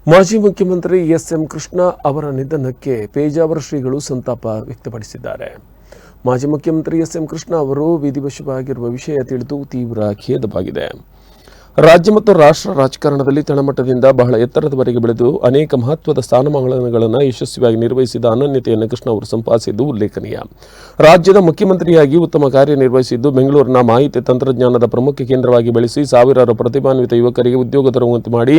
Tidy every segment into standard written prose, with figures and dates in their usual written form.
ಮಾಜಿ ಮುಖ್ಯಮಂತ್ರಿ ಎಸ್.ಎಂ. ಕೃಷ್ಣ ಅವರ ನಿಧನಕ್ಕೆ ಪೇಜಾವರ ಶ್ರೀಗಳು ಸಂತಾಪ ವ್ಯಕ್ತಪಡಿಸಿದ್ದಾರೆ. ಮಾಜಿ ಮುಖ್ಯಮಂತ್ರಿ ಎಸ್.ಎಂ. ಕೃಷ್ಣ ಅವರು ವಿಧಿವಶವಾಗಿರುವ ವಿಷಯ ತಿಳಿದು ತೀವ್ರ ಖೇದವಾಗಿದೆ. ರಾಜ್ಯ ಮತ್ತು ರಾಷ್ಟ್ರ ರಾಜಕಾರಣದಲ್ಲಿ ತಳಮಟ್ಟದಿಂದ ಬಹಳ ಎತ್ತರದವರೆಗೆ ಬೆಳೆದು ಅನೇಕ ಮಹತ್ವದ ಸ್ಥಾನಮಾನಗಳನ್ನು ಯಶಸ್ವಿಯಾಗಿ ನಿರ್ವಹಿಸಿದ ಅನನ್ಯತೆಯನ್ನು ಕೃಷ್ಣ ಅವರು ಸಂಪಾದಿಸಿದ್ದು ಉಲ್ಲೇಖನೀಯ. ರಾಜ್ಯದ ಮುಖ್ಯಮಂತ್ರಿಯಾಗಿ ಉತ್ತಮ ಕಾರ್ಯನಿರ್ವಹಿಸಿದ್ದು ಬೆಂಗಳೂರಿನ ಮಾಹಿತಿ ತಂತ್ರಜ್ಞಾನದ ಪ್ರಮುಖ ಕೇಂದ್ರವಾಗಿ ಬೆಳೆಸಿ ಸಾವಿರಾರು ಪ್ರತಿಭಾನ್ವಿತ ಯುವಕರಿಗೆ ಉದ್ಯೋಗ ತರುವಂತೆ ಮಾಡಿ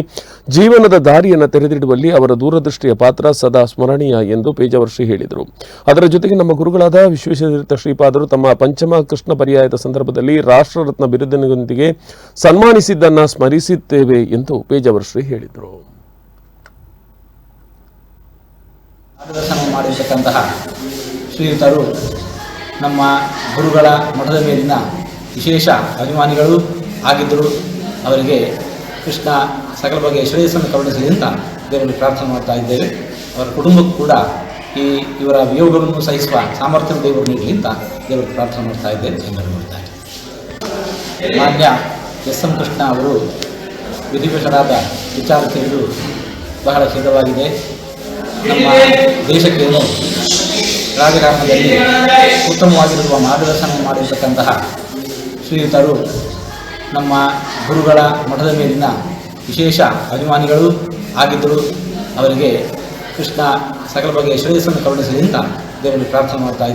ಜೀವನದ ದಾರಿಯನ್ನು ತೆರೆದಿಡುವಲ್ಲಿ ಅವರ ದೂರದೃಷ್ಟಿಯ ಪಾತ್ರ ಸದಾ ಸ್ಮರಣೀಯ ಎಂದು ಪೇಜಾವರ ಶ್ರೀ ಹೇಳಿದರು. ಅದರ ಜೊತೆಗೆ ನಮ್ಮ ಗುರುಗಳಾದ ವಿಶ್ವೇಶ್ವರ ಶ್ರೀಪಾದರು ತಮ್ಮ ಪಂಚಮ ಕೃಷ್ಣ ಪರ್ಯಾಯದ ಸಂದರ್ಭದಲ್ಲಿ ರಾಷ್ಟ್ರರತ್ನ ಬಿರುದಿನೊಂದಿಗೆ ಸನ್ಮಾನಿಸಿದ್ದನ್ನು ಸ್ಮರಿಸುತ್ತೇವೆ ಎಂದು ಪೇಜಾವರ ಶ್ರೀ ಹೇಳಿದರು. ಮಾರ್ಗದರ್ಶನ ಮಾಡಿರ್ತಕ್ಕಂತಹ ಶ್ರೀಯುತರು ನಮ್ಮ ಗುರುಗಳ ಮಠದ ಮೇಲಿನ ವಿಶೇಷ ಅಭಿಮಾನಿಗಳು ಆಗಿದ್ದರು. ಅವರಿಗೆ ಕೃಷ್ಣ ಸಕಲ ಬಗೆಯ ಶ್ರೇಯಸ್ಸನ್ನು ಕರುಣಿಸಲಿ ಅಂತ ದೇವರಲ್ಲಿ ಪ್ರಾರ್ಥನೆ ಮಾಡ್ತಾ ಇದ್ದೇವೆ. ಅವರ ಕುಟುಂಬಕ್ಕೂ ಕೂಡ ಇವರ ವಿಯೋಗವನ್ನು ಸಹಿಸುವ ಸಾಮರ್ಥ್ಯ ದೇವರು ನೀಡಲಿ ಅಂತ ದೇವರಲ್ಲಿ ಪ್ರಾರ್ಥನೆ ಮಾಡ್ತಾ ಇದ್ದೇವೆ ಎಂದು ಮಾಡ್ತಾರೆ. ಮಾನ್ಯ ಎಸ್.ಎಂ. ಕೃಷ್ಣ ಅವರು ವಿಧಿವಶರಾದ ವಿಚಾರ ತಿಳಿದು ಬಹಳ ಖೇದವಾಗಿದೆ. ನಮ್ಮ ದೇಶಕ್ಕೇನು ರಾಜಕಾರಣದಲ್ಲಿ ಉತ್ತಮವಾಗಿರುವ ಮಾರ್ಗದರ್ಶನ ಮಾಡಿರ್ತಕ್ಕಂತಹ ಶ್ರೀಯುತರು ನಮ್ಮ ಗುರುಗಳ ಮಠದ ಮೇಲಿನ ವಿಶೇಷ ಅಭಿಮಾನಿಗಳು ಆಗಿದ್ದರು. ಅವರಿಗೆ ಕೃಷ್ಣ ಸಕಲ ಬಗೆಯ ಶ್ರೇಯಸ್ಸನ್ನು ಕರುಣಿಸಲಿ ಅಂತ ದೇವರಲ್ಲಿ ಪ್ರಾರ್ಥನೆ ಮಾಡ್ತಾ